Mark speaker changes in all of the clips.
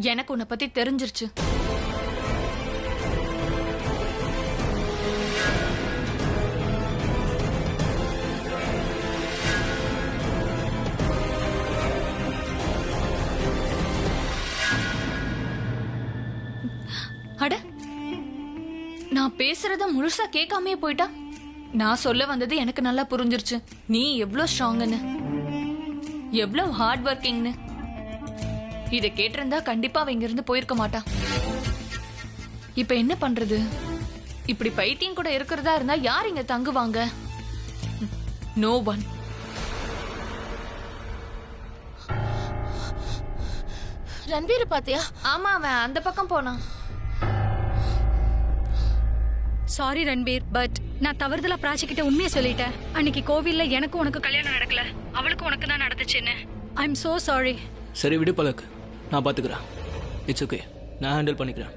Speaker 1: எனக்கு உன்னை பத்தி தெரிஞ்சிருச்சு. அட, நான் பேசுறத முழுசா கேட்காமே போயிட்டா. நான் சொல்ல வந்தது எனக்கு நல்லா புரிஞ்சிருச்சு. நீ எவ்வளவு ஸ்ட்ராங்னு, எவ்வளவு ஹார்ட் ஒர்க்கிங்னு. இத கேட்டிருந்தா கண்டிப்பா அவ இங்க இருந்து போயிருக்க மாட்டா. இப்ப என்ன பண்றது? இப்படி பைத்தியம் கூட இருக்கிறதா இருந்தா யார் இங்க தங்குவாங்க? No one.
Speaker 2: ரன்வீர் பாத்தியா?
Speaker 1: ஆமா, அவன் அந்த பக்கம் போனான்.
Speaker 3: சாரி ரன்பீர், பட் நான் தவறுதலா பிராச்சி கிட்ட உண்மையை சொல்லிட்டேன். அன்னைக்கு கோவில்ல எனக்கு உனக்கு கல்யாணம் நடக்கல, அவளுக்கு உனக்கு தான் நடந்துச்சுன்னு. I am so sorry.
Speaker 4: சரி விடு பலக், நான் பாத்துக்கிறேன். இட்ஸ் ஓகே, நான் ஹேண்டில் பண்ணிக்கிறேன்.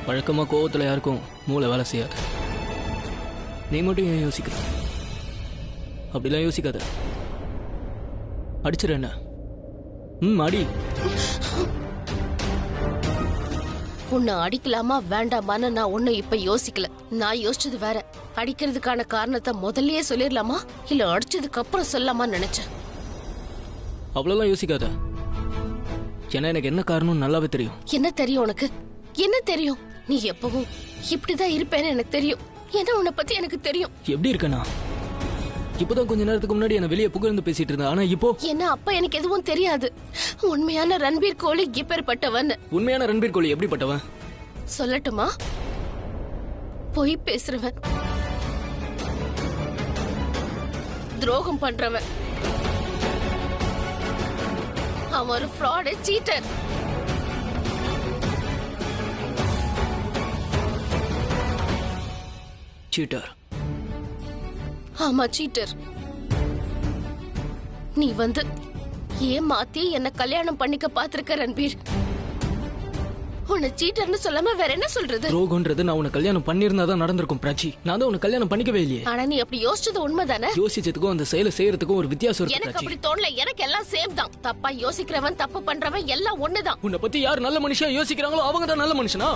Speaker 4: வழக்கமாக கோவத்தில் யாருக்கும் மூளை வேலை செய்யாது. நீ மட்டும் ஏன் யோசிக்கிற? அப்படிலாம் யோசிக்காத. அடிச்சிட என்ன? அடி.
Speaker 2: உன்னை அடிக்கலாமா வேண்டாமான்னு நான் ஒன்னும் இப்ப யோசிக்கல. நான் யோசிச்சது வேற. அடிக்கிறதுக்கான காரணத்தை முதல்லயே சொல்லிடலாமா இல்ல அடிச்சதுக்கு அப்புறம் சொல்லலாமா நினைச்சேன்.
Speaker 4: அவ்வளோலாம் யோசிக்காத. ஏன்னா எனக்கு என்ன காரணம் நல்லாவே தெரியும்.
Speaker 2: என்ன தெரியும் உனக்கு? என்ன தெரியும்? நீ எப்பவும் இப்படிதான் இருப்பேன்னு எனக்கு தெரியும். ஏன்னா உன்னை பத்தி எனக்கு தெரியும்.
Speaker 4: எப்படி இருக்கனா? இப்பதான் கொஞ்ச நேரத்துக்கு முன்னாடி என்ன வெளியே புகழ்ந்து பேசிட்டு இருந்தேன். ஆனா இப்போ
Speaker 2: என்ன? அப்ப எனக்கு எதுவும் தெரியாது. உண்மையான ரன்பீர் கோலி எப்பேற்பட்டவன்?
Speaker 4: உண்மையான ரன்பீர் கோலி எப்படிப்பட்டவன்
Speaker 2: சொல்லட்டுமா? பொய் பேசுறவன், துரோகம் பண்றவன், அவன் ஒரு ஃப்ராட், சீட்டர்.
Speaker 4: சீட்டர்.
Speaker 2: ஆமா, சீட்டர். நீ வந்து ஏமாத்தி என்ன கல்யாணம் பண்ணிக்க பாத்திருக்க ரன்பீர். உன்னை சீட்டர்னு சொல்லாம வேற என்ன சொல்றது?
Speaker 4: துரோகம்ன்றது நான் உன்னை கல்யாணம் பண்ணிருந்தா தான் நடந்திருக்கும் பிராச்சி. நான் தான் உன்னை கல்யாணம் பண்ணிக்கவே இல்லையே.
Speaker 2: ஆனா நீ அப்படி யோசிச்சது உண்மைதானே?
Speaker 4: யோசிச்சதுக்கும் அந்த செயலை செய்யறதுக்கும் ஒரு வித்தியாசம் இருக்கு
Speaker 2: எனக்கு
Speaker 4: பிராச்சி.
Speaker 2: அப்படி தோணல. எனக்கு எல்லாம் சேம் தான். தப்பா யோசிக்கிறவன், தப்பு பண்றவன் எல்லாம் ஒண்ணுதான்.
Speaker 4: உன்னை பத்தி யார் நல்ல மனுஷா யோசிக்கிறாங்களோ அவங்க தான் நல்ல மனுஷனா?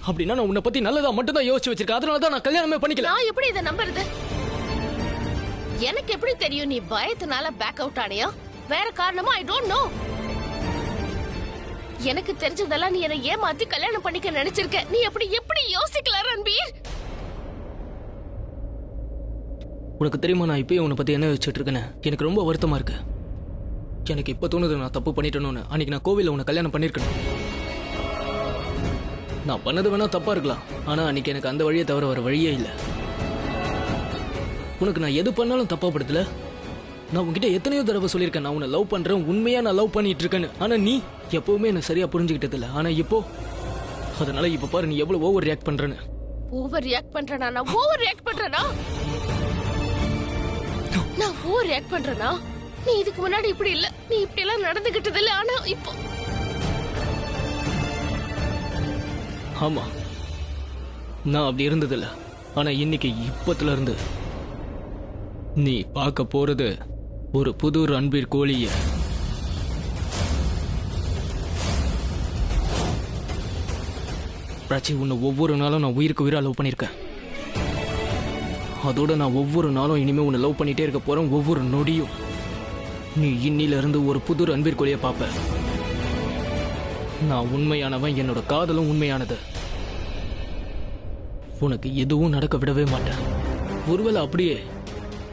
Speaker 4: அப்படின்னா நான் உன்னை பத்தி நல்லதா மட்டும் தான் யோசிச்சு வச்சிருக்கேன். அதனால தான் நான் கல்யாணமே பண்ணிக்கல.
Speaker 2: நான் எப்படி இதை நம்புறது? எனக்கு எப்படி தெரியும் நீ பயத்தினால பேக் அவுட் ஆனியா? வேற காரணமா? I don't know. எனக்கு தெரிஞ்சதெல்லாம் நீ என்ன ஏமாத்தி கல்யாணம் பண்ணிக்க நினைச்சிருக்க. நீ எப்படி யோசிக்கலாம் ரன்பீர்?
Speaker 4: உனக்கு தெரியுமா நான் இப்பயும் உன்னை பத்தி என்ன யோசிச்சுட்டு இருக்கேன்னு? எனக்கு ரொம்ப வருத்தமா இருக்கு. எனக்கு இப்ப தோணுது நான் தப்பு பண்ணிட்டேன்னு. அன்னைக்கு நான் கோவில்ல உன்னை கல்யாணம் பண்ணிருக்கணும். நான் பண்ணது வேணா தப்பா இருக்கலாம், ஆனா அன்னைக்கு எனக்கு அந்த வழியை தவிர வர வழியே இல்லை. உனக்கு நான் எது பண்ணாலும் தப்பா படுத்தல. நான் உன்கிட்ட எத்தனையோ தடவை சொல்லியிருக்கேன் நான் உன்னை லவ் பண்றேன், உண்மையா நான் லவ் பண்ணிட்டு இருக்கேன்னு. ஆனா நீ எப்பவுமே என்ன சரியா புரிஞ்சுக்கிட்டது இல்ல. ஆனா இப்போ அதனால இப்ப பாரு நீ எவ்வளவு ஓவர் ரியாக்ட் பண்றேன்னு.
Speaker 2: ஓவர் ரியாக்ட் பண்றேனா? நான் ஓவர் ரியாக்ட் பண்றேனா? நான் ஓவர் ரியாக்ட் பண்றேனா? நீ இதுக்கு முன்னாடி இப்படி இல்ல, நீ இப்படி எல்லாம் நடந்துகிட்டது இல்ல. ஆனா இப்போ
Speaker 4: ஆமா, நான் அப்படி இருந்ததில்ல. ஆனா இன்னைக்கு இப்பத்துல இருந்து நீ பார்க்க போறது ஒரு புது ரன்பீர் கோலிய. பிராச்சி, உன்னை ஒவ்வொரு நாளும் நான் உயிருக்கு உயிரா லவ் பண்ணிருக்கேன். அதோட நான் ஒவ்வொரு நாளும் இனிமே உன்னை லவ் பண்ணிட்டே இருக்க போறேன். ஒவ்வொரு நொடியும் நீ இன்னில இருந்து ஒரு புது ரன்பீர் கோலிய பாப்ப. நான் உண்மையானவன், என்னோட காதலும் உண்மையானது. உனக்கு எதுவும் நடக்க விடவே மாட்டேன். ஒருவேளை அப்படியே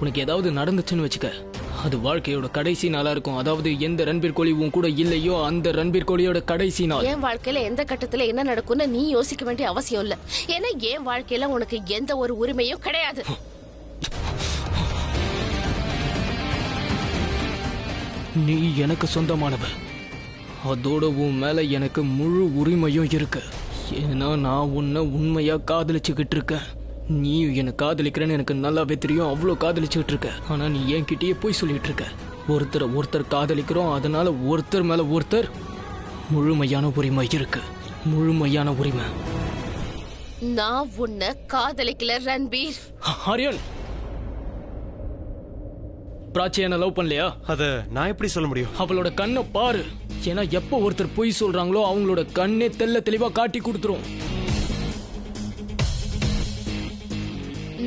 Speaker 4: உனக்கு ஏதாவது நடந்துச்சுன்னு வச்சுக்க, அது வாழ்க்கையோட கடைசி நாளா இருக்கும். அதாவது எந்த ரன்பீர் கோலி உன் கூட இல்லையோ அந்த ரன்பீர் கோலியோட கடைசி நாள்.
Speaker 2: என் வாழ்க்கையில எந்த கட்டத்துல என்ன நடக்கும்னு நீ யோசிக்க வேண்டிய அவசியம் இல்ல. ஏன்னா என் வாழ்க்கையில உனக்கு எந்த ஒரு உரிமையும் கிடையாது.
Speaker 4: நீ எனக்கு சொந்தமானவ. அதோட உன் மேல எனக்கு முழு உரிமையும் இருக்கு. ஏன்னா நான் உன்னை உண்மையா காதலிச்சுக்கிட்டு இருக்கேன். நீயும் என்னை காதலிக்கிறேன்னு எனக்கு நல்லாவே தெரியும். அவ்வளோ காதலிச்சுக்கிட்டு இருக்க. ஆனா நீ என்கிட்டயே போய் சொல்லிட்டு இருக்க. ஒருத்தர் காதலிக்கிறோம், அதனால ஒருத்தர் மேல ஒருத்தர் முழுமையான உரிமை இருக்கு. முழுமையான உரிமை.
Speaker 2: நான் உன்னை காதலிக்கல ரன்பீர்.
Speaker 4: ஆரியன், பிராச்சி என்ன லவ் பண்ணலையா?
Speaker 5: அத நான் எப்படி சொல்ல முடியும்?
Speaker 4: அவளோட கண்ணை பாரு. ஏன்னா எப்ப ஒருத்தர் பொய் சொல்றாங்களோ அவங்களோட கண்ணே தெல்ல தெளிவா காட்டி கொடுத்துரும்.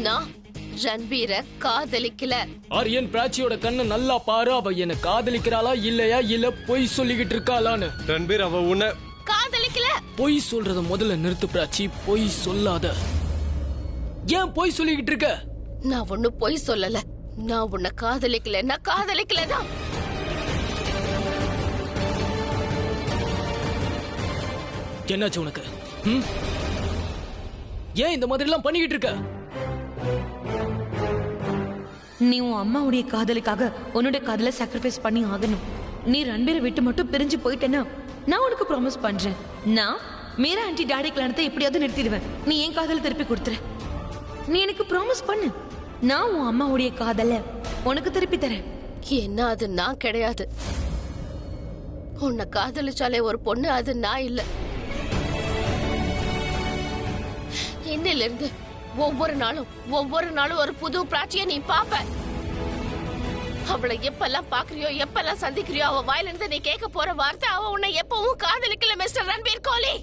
Speaker 2: நான் ரன்பீரை காதலிக்கல.
Speaker 4: ஆரியன், பிராச்சியோட கண்ணை நல்லா பாரு. அவ என்ன காதலிக்கிறாளா இல்லையா, இல்ல பொய் சொல்லிக்கிட்டு இருக்காளான்னு.
Speaker 5: ரன்பீர், அவ உன்னை
Speaker 2: காதலிக்கல.
Speaker 4: பொய் சொல்றத முதல்ல நிறுத்து பிராச்சி. பொய் சொல்லாத. ஏன் பொய் சொல்லிக்கிட்டு இருக்க?
Speaker 2: நான் ஒண்ணு பொய் சொல்லல. நான் உன்னை காதலிக்கல. நான் காதலிக்கலதான்.
Speaker 4: என்னாச்சு உனக்கு? ஏன் இந்த மாதிரி எல்லாம் பண்ணிக்கிட்டு இருக்க?
Speaker 6: நீ உன் அம்மாவுடைய காதலுக்காக உன்னுடைய காதலை சாக்ரிஃபைஸ் பண்ணி ஆகணும். நீ ரன்பீரை விட்டு மட்டும் பிரிஞ்சு போயிட்டேன்னா நான் உனக்கு ப்ராமிஸ் பண்றேன், நான் மீரா ஆன்டி டாடி கல்யாணத்தை எப்படியாவது நிறுத்திடுவேன். நீ என் காதலை திருப்பி கொடுத்துரு. நீ எனக்கு ப்ராமிஸ் பண்ணு. நான் உன் அம்மாவுடைய காதலை உனக்கு திருப்பி தரேன்.
Speaker 2: என்ன அது நான் கிடையாது. உன்னை காதலிச்சாலே ஒரு பொண்ணு அது நான் இல்ல. இன்னில இருந்து ஒவ்வொரு நாளும் ஒரு புது பிராச்சிய நீ பாப்ப. அவளை எப்பெல்லாம் பாக்குறியோ, எப்பெல்லாம் சந்திக்கிறியோ, அவ வாயில இருந்து நீ கேட்க போற வார்த்தை, அவ உன்னை எப்பவும் காதலிக்கல மிஸ்டர் ரன்பீர் கோலி.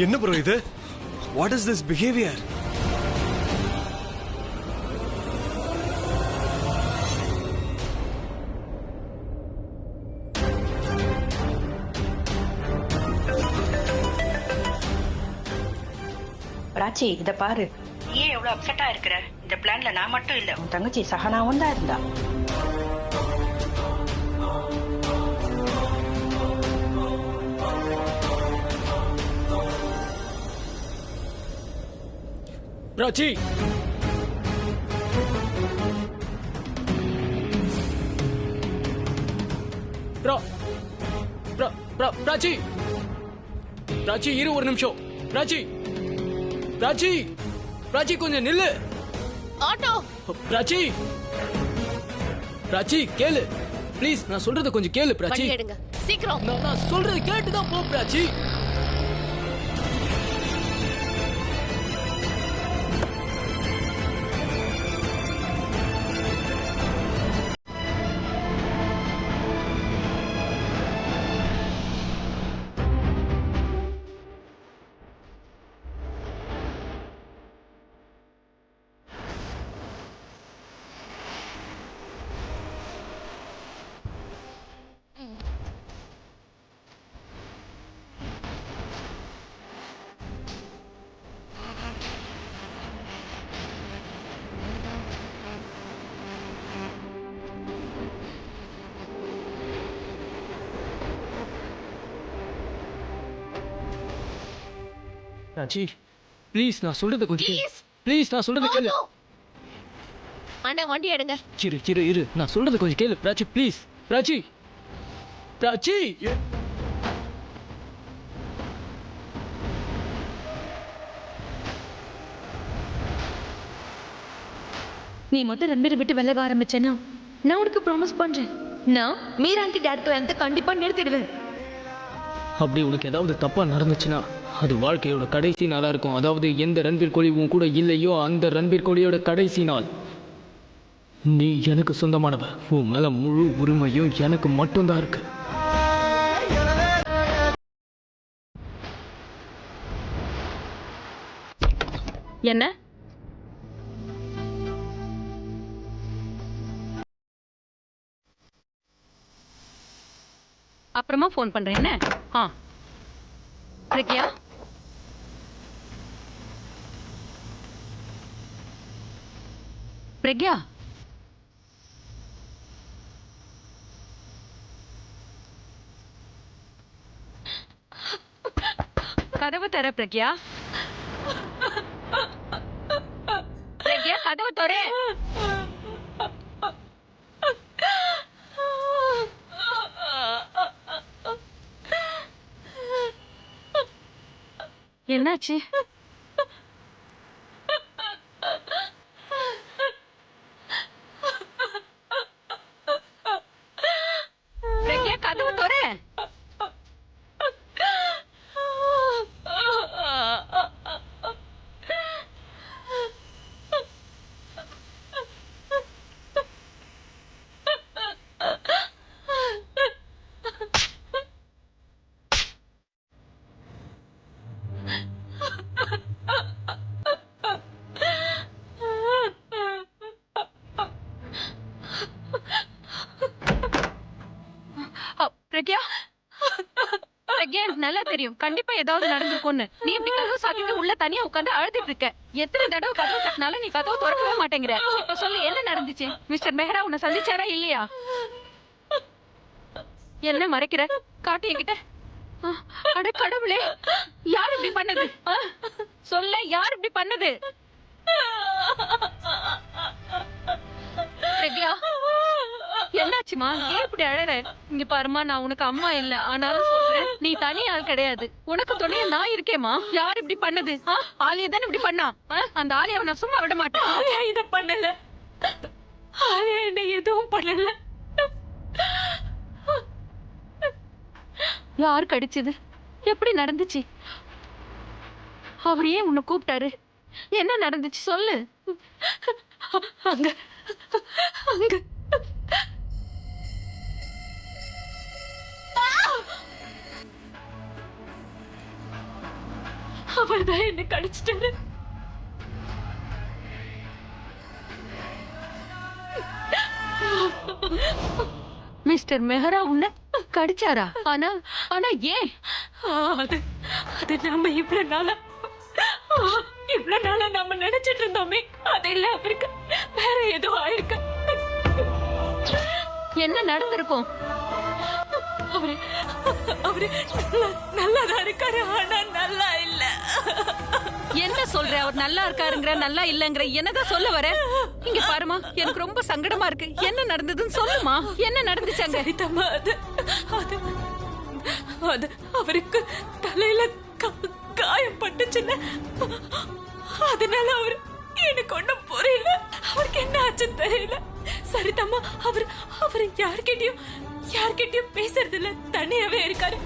Speaker 5: என்ன ப்ரோ இது? What is this behaviour?
Speaker 7: Prachi, இத பாரு. நீ ஏன் எவ்வளவு அப்செட்டா இருக்கிற? இந்த பிளான்ல நான் மட்டும் இல்ல, உன் தங்கச்சி சஹனாவும் தான் இருந்தா.
Speaker 4: பிராச்சி, பிராச்சி, பிராச்சி இரு ஒரு நிமிஷம். பிராச்சி, பிராச்சி, பிராச்சி கொஞ்சம் நில்லு.
Speaker 2: ஆட்டோ.
Speaker 4: பிராச்சி, பிராச்சி கேளு ப்ளீஸ். நான் சொல்றத கொஞ்சம் கேளு பிராச்சி.
Speaker 2: வண்டி எடுங்க சீக்கிரம்.
Speaker 4: நான் சொல்றது கேட்டுதான் போ பிராச்சி. பிராச்சி ப்ளீஸ், நான் சொல்றத கொஞ்சம் கேளு. ப்ளீஸ், நான் சொல்றத கேளு.
Speaker 2: அண்ணா வண்டி எடுங்க.
Speaker 4: இரு, நான் சொல்றத கொஞ்சம் கேளு பிராச்சி ப்ளீஸ். பிராச்சி, பிராச்சி.
Speaker 6: நீ மட்டும் ரன்பீரை விட்டு விலக ஆரம்பிச்சேன்னா நான் உனக்கு ப்ராமிஸ் பண்றேன், நான் மீரா ஆன்டி டாடி கல்யாணத்தை கண்டிப்பா நிறுத்திடுவேன்.
Speaker 4: அப்படி உனக்கு ஏதாவது தப்பா நடந்துச்சுன்னா அது வாழ்க்கையோட கடைசி நாளா இருக்கும். அதாவது எந்த ரன்பீர் கோலி உன் கூட இல்லையோ அந்த ரன்பீர் கோலியோட கடைசி நாள். நீ எனக்கு சொந்தமானவ. உன் மேல முழு உரிமையும் எனக்கு மட்டும்தான் இருக்கு.
Speaker 6: என்ன? அப்புறமா ஃபோன் பண்றேன். என்ன? இருக்கியா?
Speaker 3: பிரக்யா, கதவு தர. பிரக்யா, பிரக்யா, கதவு தர. என்னாச்சு? பிரக்யா, கதவு தர. பிரக்யா, பிரக்யா, எனக்கு நல்லா தெரியும் கண்டிப்பா ஏதாவது நடந்திருக்கும்னு. நீ இப்படி கதவு சாத்திட்டு உள்ள தனியா உட்கார்ந்து அழுதுட்டு இருக்க. எத்தனை தடவை கதவு தட்டினாலும் நீ கதவு திறக்கவே மாட்டேங்கிற. இப்ப சொல்லு, என்ன நடந்துச்சு? மிஸ்டர் மெஹரா உன்னை சந்திச்சாரா இல்லையா? என்ன மறைக்கிற? காட்டு என்கிட்ட. அட கடவுளே, யார் இப்படி பண்ணது? சொல்ல, யார் இப்படி பண்ணது? பிரக்யா, என்னாச்சுமா? ஏன் இப்படி அழற? இங்க பாருமா, நான் உனக்கு அம்மா இல்ல, ஆனாலும் சொல்றேன், நீ தனி ஆள் கிடையாது. உனக்கு துணையா நான் இருக்கேமா. யார் இப்படி பண்ணது? ஆலியா தானே இப்படி பண்ணா. அந்த ஆலியாவை நான் சும்மா விட மாட்டேன். ஆலியா இத பண்ணல. ஆலியா என்ன எதுவும் பண்ணல. யார் கடிச்சது? எப்படி நடந்துச்சு? அவர் ஏன் உன்னை கூப்பிட்டாரு? என்ன நடந்துச்சு சொல்லு. அங்க அங்க அவர்தான் என்ன கடிச்சிட்டாரு. மிஸ்டர் மெஹரா உன்னை கடிச்சாரா? ஆனா ஆனா ஏன்? அது அது நம்ம இவ்வளவு நாளா நம்ம நினைச்சிட்டு இருந்தோமே, அது இல்ல, அவருக்கு வேற ஏதோ ஆயிருக்கு. என்ன நடந்திருக்கும்? அவரு நல்லாதான் இருக்காரு, ஆனா நல்லா இல்ல. என்ன சொல்ற? அவர் நல்லா இருக்காருங்கிற, நல்லா இல்லங்கிற, என்னதான் சொல்ல வர? இங்க பாருமா, எனக்கு ரொம்ப சங்கடமா இருக்கு. என்ன நடந்ததுன்னு சொல்லுமா. என்ன நடந்துச்சாங்க? அது அவருக்கு தலையில காயம் பட்டுச்சுன்னு, அதனால அவரு, எனக்கு ஒண்ணும் புரியல. அவருக்கு என்ன ஆச்சுன்னு தெரியல. சரிதம்மா, அவரு யார்கிட்டயும் பேசுறது இல்ல, தனியாவே இருக்காரு.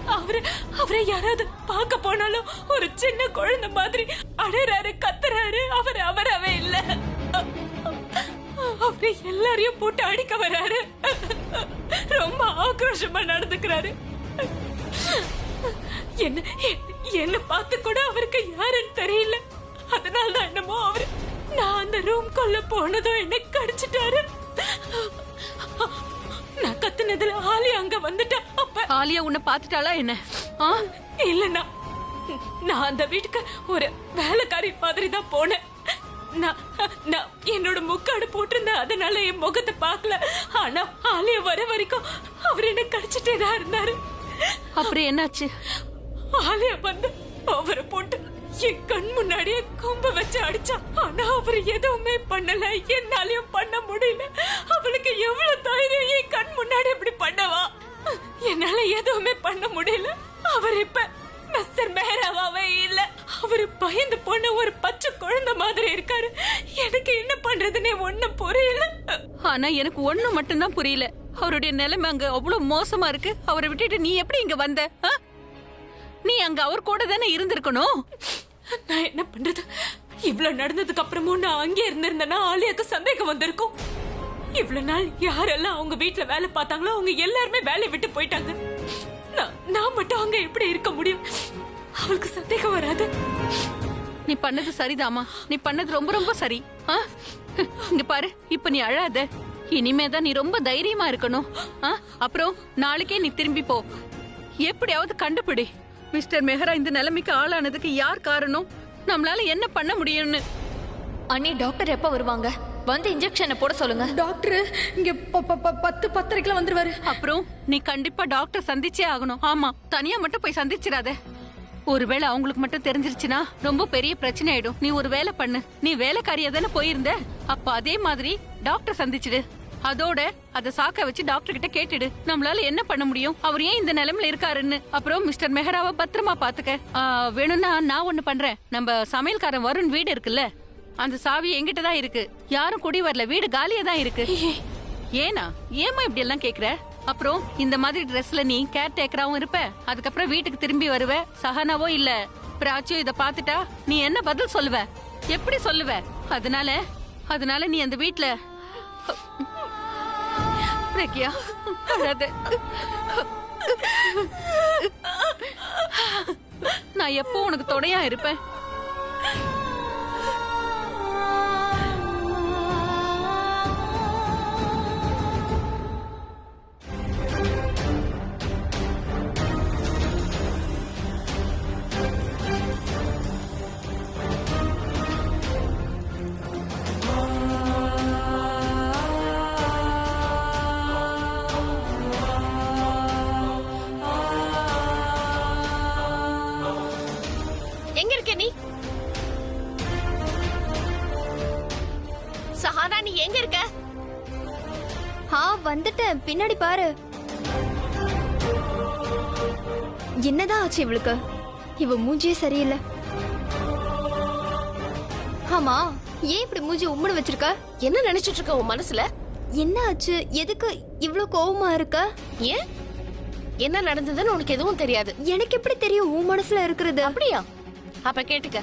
Speaker 3: அவரை யாராவது பார்க்க போனாலும் ஒரு சின்ன குழந்தை மாதிரி அழறாரு, கத்துறாரு. அவராவே இல்ல. அவரு எல்லாரையும் போட்டு அடிக்க வராரு. ரொம்ப ஆக்ரோஷமா நடந்துக்கிறாரு. என்ன பார்த்து கூட அவருக்கு யாருன்னு தெரியல. அதனாலதான் என்னமோ நான் அந்த ரூம்குள்ள போனதும் என்ன கடிச்சிட்டாரு. நான் கத்துனதுல ஆலியா அங்க வந்துட்டா. அப்ப ஆலியா உன்னை பாத்துட்டாளா என்ன? இல்ல, நான் அந்த வீட்டுக்கு ஒரு வேலைக்காரி மாதிரி தான் போனேன். நான் என்னோட முக்காடு போட்டிருந்தேன், அதனால என் முகத்தை பார்க்கல. ஆனா ஆலியா வர வரைக்கும் அவர் என்ன கடிச்சிட்டே தான் இருந்தாரு. அப்புறம் என்னாச்சு? ஆலியா வந்து அவரை போட்டு என் கண் முன்னாடியே கொம்ப வச்சு அடிச்சா. ஆனா அவர் எதுவுமே பண்ணல, என்னாலயும் பண்ண முடியல. அவளுக்கு எவ்வளவு தைரியம் என் கண் முன்னாடி இப்படி பண்ணவா? என்னால எதுவுமே பண்ண முடியல. அவர் இப்ப மிஸ்டர் மெஹராவே இல்ல. அவரு பயந்து போன ஒரு பச்சை குழந்தை மாதிரி இருக்காரு. எனக்கு என்ன பண்றதுன்னே ஒண்ணும் புரியல. ஆனா எனக்கு ஒண்ணு மட்டும்தான் புரியல. அவருடைய நிலைமை அங்க அவ்வளவு மோசமா இருக்கு. அவரை விட்டுட்டு நீ எப்படி இங்க வந்த? நீ அங்க அவர் கூட தானே இருந்திருக்கணும். நான் என்ன பண்றது? இவ்வளவு நடந்ததுக்கு அப்புறமும் நான் அங்கே இருந்திருந்தேன்னா ஆலியாக்கு சந்தேகம் வந்திருக்கும். இவ்வளவு நாள் யாரெல்லாம் அவங்க வீட்டுல வேலை பார்த்தாங்களோ அவங்க எல்லாருமே வேலையை விட்டு போயிட்டாங்க. நான் மட்டும் அங்க எப்படி இருக்க முடியும்? அவளுக்கு சந்தேகம் வராது. நீ பண்ணது சரிதாமா, நீ பண்ணது ரொம்ப ரொம்ப சரி. இங்க பாரு, இப்ப நீ அழாத. இனிமேதான் நீ ரொம்ப தைரியமா இருக்கணும். அப்புறம் நாளைக்கே நீ திரும்பி போ. எப்படியாவது கண்டுபிடி மிஸ்டர் மெஹரா இந்த நிலைமைக்கு ஆளானதுக்கு யார் காரணம், நம்மளால என்ன பண்ண முடியும்னு.
Speaker 1: அண்ணி, டாக்டர் எப்ப வருவாங்க? வந்து இன்ஜெக்ஷனை போட சொல்லுங்க.
Speaker 3: டாக்டர் இங்க 10:30 வந்துருவாரு. அப்புறம் நீ கண்டிப்பா டாக்டர் சந்திச்சே ஆகணும். ஆமா, தனியா மட்டும் போய் சந்திச்சிடாத. ஒருவேளை அவங்களுக்கு மட்டும் தெரிஞ்சிருச்சுன்னா ரொம்ப பெரிய பிரச்சனை ஆயிடும். நீ ஒரு வேலை பண்ணு, நீ வேலைக்காரியா தானே போயிருந்த, அப்ப அதே மாதிரி டாக்டர் சந்திச்சிடு. அதோட அத சாக்க வச்சு டாக்டர் கிட்ட கேட்டுடு, நம்மளால என்ன பண்ண முடியும், அவர் ஏன் இந்த நிலைமையில இருக்காருன்னு. அப்புறம் மிஸ்டர் மெஹராவை பத்திரமா பாத்துக்க. வேணும்னா நான் ஒண்ணு பண்றேன். நம்ம சமையல்காரன் வருண் வீடு இருக்குல்ல, அந்த சாவி எங்கிட்ட தான் இருக்கு. யாரும் குடி வரல, வீடு காலியா தான் இருக்கு. ஏமா இப்படி எல்லாம் கேக்குற? அப்புறம் இந்த மாதிரி ட்ரெஸ்ல நீ கேர் டேக்கராவும் இருப்ப, அதுக்கப்புறம் வீட்டுக்கு திரும்பி வருவ. சஹானாவோ இல்ல பிராச்சியோ இத பாத்துட்டா நீ என்ன பதில் சொல்லுவ? எப்படி சொல்லுவ? அதனால நீ அந்த வீட்ல பிரக்யா அழாத. நான் எப்போ உனக்கு தொடையா இருப்பேன்.
Speaker 2: எங்க இருக்க நீ? சஹானா, நீ எங்க இருக்க?
Speaker 8: வந்துட்டேன், பின்னாடி பாரு. என்னதான் ஆச்சு இவளுக்கு? இவ மூஞ்சியே சரியில்லை. ஆமா, ஏன் இப்படி மூஞ்சி உம்முன்னு வச்சிருக்க?
Speaker 2: என்ன நினைச்சிட்டு இருக்க உன் மனசுல?
Speaker 8: என்ன ஆச்சு? எதுக்கு இவ்ளோ கோவமா இருக்க?
Speaker 2: ஏன் என்ன நடந்ததுன்னு உனக்கு எதுவும் தெரியாது?
Speaker 8: எனக்கு எப்படி தெரியும் உன் மனசுல இருக்கிறது?
Speaker 2: அப்படியா? அப்ப கேட்டுக்க,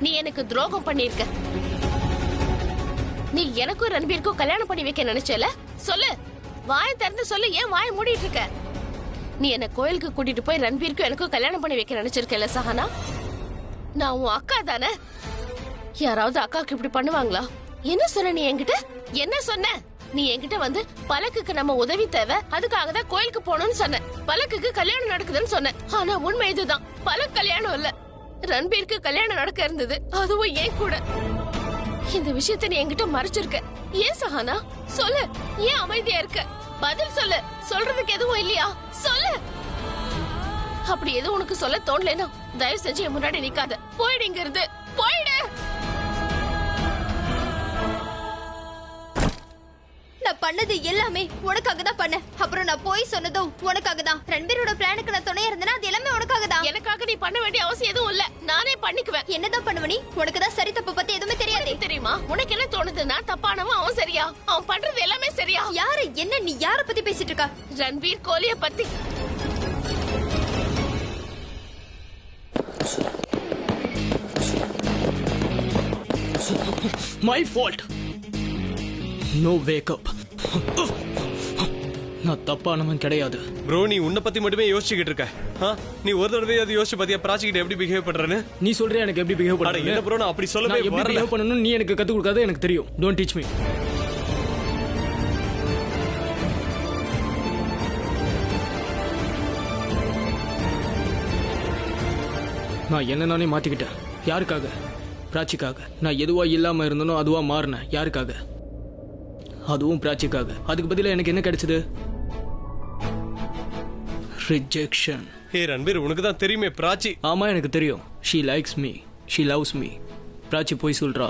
Speaker 2: நீ எனக்கு துரோகம் பண்ணிருக்க. நீ எனக்கும் ரன்பீருக்கும் கல்யாணம் பண்ணி வைக்க நினைச்சல? சொல்லு, வாயை திறந்து சொல்லு. ஏன் வாயை மூடிட்டு இருக்க? நீ என்ன கோயிலுக்கு கூட்டிட்டு போய் ரன்பீருக்கும் எனக்கும் கல்யாணம் பண்ணி வைக்க நினைச்சிருக்கல சஹானா? நான் உன் அக்கா தானே. யாராவது அக்காவுக்கு இப்படி பண்ணுவாங்களா? என்ன சொன்ன நீ என்கிட்ட? என்ன சொன்ன நீ என்கிட்ட? வந்து பலக்குக்கு நம்ம உதவி தேவை, அதுக்காக தான் கோயிலுக்கு போகணும்னு சொன்ன. பலக்குக்கு கல்யாணம் நடக்குதுன்னு சொன்ன. ஆனா உண்மை இதுதான், பலக் கல்யாணம் இல்ல, ரன்பீருக்கு கல்யாணம் நடக்க இருந்தது, அதுவும் ஏன் கூட. இந்த விஷயத்தை நீ என்கிட்ட மறைச்சிருக்க. ஏன் சஹானா? சொல்லு, ஏன் அமைதியா இருக்க? பதில் சொல்லு. சொல்றதுக்கு எதுவும் இல்லையா? சொல்லு. அப்படி எதுவும் உனக்கு சொல்ல தோணலைன்னா தயவு செஞ்சு என் முன்னாடி நிக்காத. போயிடுங்கிறது, போயிடு.
Speaker 8: நான் பண்ணது எல்லாமே உனக்காக தான் பண்ண. அப்புறம் நான் போய் சொன்னதும் உனக்காக தான். ரன்பீரோட பிளானுக்கு நான் துணையா இருந்தேனா அது எல்லாமே உனக்காக தான்.
Speaker 2: எனக்காக நீ பண்ண வேண்டிய அவசியம் எதுவும் இல்ல, நானே பண்ணிக்குவேன்.
Speaker 8: என்னதான் பண்ணுவ நீ? உனக்கு தான் சரி தப்பு பத்தி எதுவுமே தெரியாது.
Speaker 2: தெரியுமா? உனக்கு என்ன தோணுது? நான் தப்பானவன், அவன் சரியா? அவன் பண்றது எல்லாமே சரியா?
Speaker 8: யாரு? என்ன நீ யார பத்தி பேசிட்டு இருக்க?
Speaker 2: ரன்பீர் கோலிய பத்தி.
Speaker 4: My fault. No wake up. நான் தப்பானவன் கிடையாது.
Speaker 5: ப்ரோ, நீ உன்னை பத்தி மட்டுமே யோசிச்சுக்கிட்டு இருக்க. நீ ஒரு தடவை அது யோசிச்சு பாத்தியா பிராச்சிக்கிட்ட எப்படி பிஹேவ் பண்றேன்னு?
Speaker 4: நீ சொல்றியா எனக்கு எப்படி பிஹேவ் பண்ற?
Speaker 5: என்ன ப்ரோ, நான் அப்படி சொல்லவே
Speaker 4: எப்படி
Speaker 5: வரல.
Speaker 4: பிஹேவ் பண்ணனும் நீ எனக்கு கத்து கொடுக்காத, எனக்கு தெரியும். Don't teach me. நான் என்ன நானே மாத்திக்கிட்டேன். யாருக்காக? பிராச்சிக்காக. நான் எதுவா இல்லாம இருந்தனோ அதுவா மாறினேன். யாருக்காக? அதுவும் பிராச்சிக்காக. அதுக்கு பதிலா எனக்கு என்ன கிடைச்சது? ரிஜெக்ஷன்.
Speaker 5: ஹே ரன்பீர், உனக்கு தான் தெரியுமே பிராச்சி.
Speaker 4: ஆமா, எனக்கு தெரியும். She likes me, she loves me. Prachi போய் சொல்றா.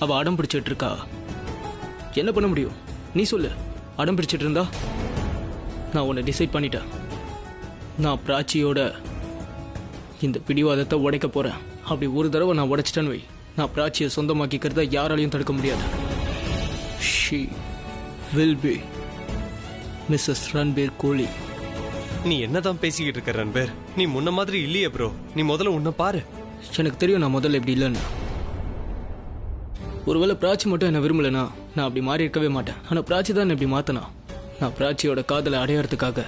Speaker 4: அவ அடம் பிடிச்சிட்டு இருக்கா. என்ன பண்ண முடியும்? நீ சொல்லு. அடம் பிடிச்சிட்டு இருந்தா நான் உன்னை டிசைட் பண்ணிட்டேன். நான் பிராச்சியோட இந்த பிடிவாதத்தை உடைக்க போறேன். அப்படி ஒரு தடவை நான் உடைச்சிட்டேன்னு வை, நான் பிராச்சியை சொந்தமாக்கிக்கிறத யாராலையும் தடுக்க முடியாது. She will be Mrs. Ranbir கோலி.
Speaker 5: நீ என்னதான் பேசிக்கிட்டு இருக்க ரன்பீர்? நீ முன்ன மாதிரி இல்லையே ப்ரோ. நீ முதல்ல உன்னை பாரு.
Speaker 4: எனக்கு தெரியும் நான் முதல்ல இப்படி இல்லைன்னு. ஒருவேளை பிராச்சி மட்டும் என்ன விரும்பலனா நான் அப்படி மாறி இருக்கவே மாட்டேன். ஆனா பிராச்சி தான் இப்படி மாத்தனா. நான் பிராச்சியோட காதலை அடையறதுக்காக,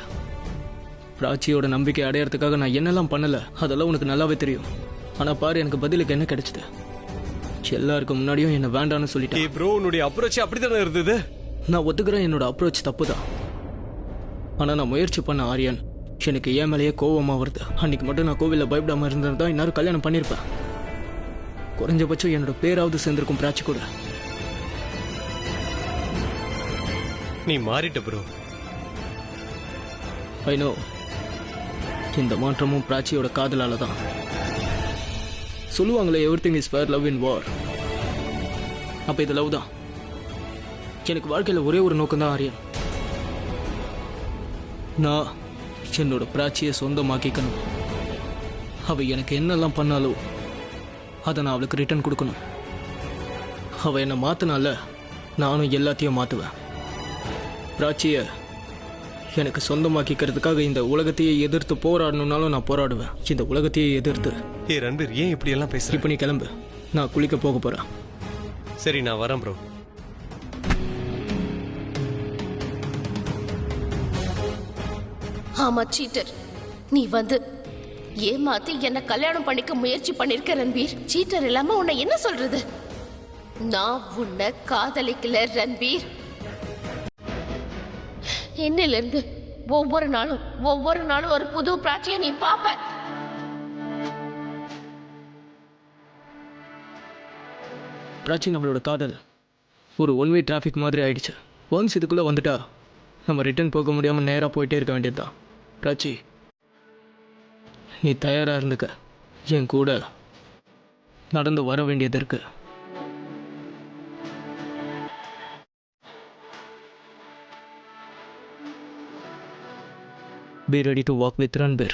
Speaker 4: பிராச்சியோட நம்பிக்கை அடையறதுக்காக நான் என்னெல்லாம் பண்ணல, அதெல்லாம் உனக்கு நல்லாவே தெரியும். ஆனா பாரு, எனக்கு பதிலுக்கு என்ன கிடைச்சது? எல்லாருக்கும் முன்னாடியும் என்ன வேண்டான்னு சொல்லிட்டேன்.
Speaker 5: ப்ரோ, உன்னுடைய அப்ரோச் அப்படித்தானே இருந்தது.
Speaker 4: நான் ஒத்துக்கிறேன், என்னோட அப்ரோச் தப்பு தான். ஆனா நான் முயற்சி பண்ண ஆரியன் எனக்கு ஏன் மேலேயே கோவமா வருது. அன்னைக்கு மட்டும் நான் கோவில்ல பயப்படாம இருந்திருந்தா இந்நேரம் கல்யாணம் பண்ணிருப்பேன். குறைஞ்சபட்சம் என்னோட பேராவது சேர்ந்திருக்கும் பிராச்சி கூட.
Speaker 5: நீ மாறிட்ட ப்ரோ.
Speaker 4: I know. இந்த மாற்றமும் பிராச்சியோட காதலால தான். சொல்லுவாங்களே everything is fair love in war. அப்ப இது லவ் தான். எனக்கு வாழ்க்கையில் ஒரே ஒரு நோக்கம் தான் ஆரியன். நான் என்னோட பிராச்சியை சொந்தமாக்கிக்கணும். அவ எனக்கு என்னெல்லாம் பண்ணாலோ அதை நான் அவளுக்கு ரிட்டர்ன் கொடுக்கணும். அவ என்னை மாத்தினால நானும் எல்லாத்தையும் மாத்துவேன். பிராச்சியை எனக்கு சொந்தமாக்கிக்கிறதுக்காக இந்த உலகத்தையே எதிர்த்து போராடணும்னாலும் நான் போராடுவேன். இந்த உலகத்தையே எதிர்த்து.
Speaker 5: ஏ ரன்பீர், ஏன் இப்படி எல்லாம் பேசுற?
Speaker 4: இப்போ நீ கிளம்பு, நான் குளிக்க போக போறேன்.
Speaker 5: சரி, நான் வரேன் ப்ரோ.
Speaker 2: ஆமா சீட்டர், நீ வந்து ஏமாத்தி என்ன கல்யாணம் பண்ணிக்க முயற்சி பண்ணிருக்க ரன்பீர். சீட்டர் இல்லாம உன்னை என்ன சொல்றது? நான் உன்னை காதலிக்கல ரன்பீர். என்னில இருந்து ஒவ்வொரு நாளும் ஒரு புது பிராச்சியை நீ பாப்ப.
Speaker 4: பிராச்சி, நம்மளோட காதல் ஒரு ஒன்வே டிராஃபிக் மாதிரி ஆயிடுச்சு. ஒன்ஸ் இதுக்குள்ளே வந்துட்டா நம்ம ரிட்டர்ன் போக முடியாமல் நேராக போயிட்டே இருக்க வேண்டியதுதான். பிராச்சி, நீ தயாராக இருந்துக்க. என் கூட நடந்து வர வேண்டியது இருக்கு. Be ready to walk with Ranbir.